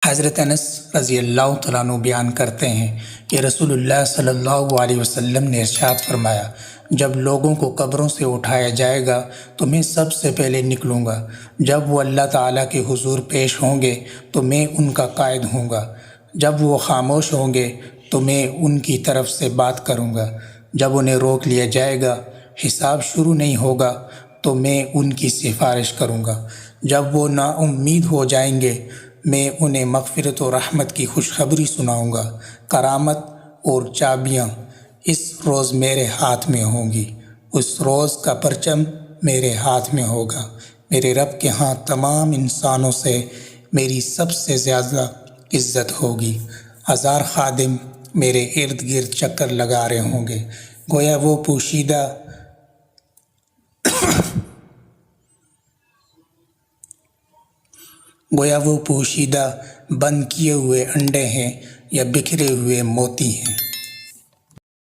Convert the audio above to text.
حضرت انس رضی اللہ تعالیٰ عنہ بیان کرتے ہیں کہ رسول اللہ صلی اللہ علیہ وسلم نے ارشاد فرمایا، جب لوگوں کو قبروں سے اٹھایا جائے گا تو میں سب سے پہلے نکلوں گا۔ جب وہ اللہ تعالیٰ کے حضور پیش ہوں گے تو میں ان کا قائد ہوں گا۔ جب وہ خاموش ہوں گے تو میں ان کی طرف سے بات کروں گا۔ جب انہیں روک لیا جائے گا، حساب شروع نہیں ہوگا تو میں ان کی سفارش کروں گا۔ جب وہ نا امید ہو جائیں گے، میں انہیں مغفرت و رحمت کی خوشخبری سناؤں گا۔ کرامت اور چابیاں اس روز میرے ہاتھ میں ہوں گی۔ اس روز کا پرچم میرے ہاتھ میں ہوگا۔ میرے رب کے ہاں تمام انسانوں سے میری سب سے زیادہ عزت ہوگی۔ 1000 خادم میرے ارد گرد چکر لگا رہے ہوں گے، گویا وہ پوشیدہ بند کیے ہوئے انڈے ہیں یا بکھرے ہوئے موتی ہیں۔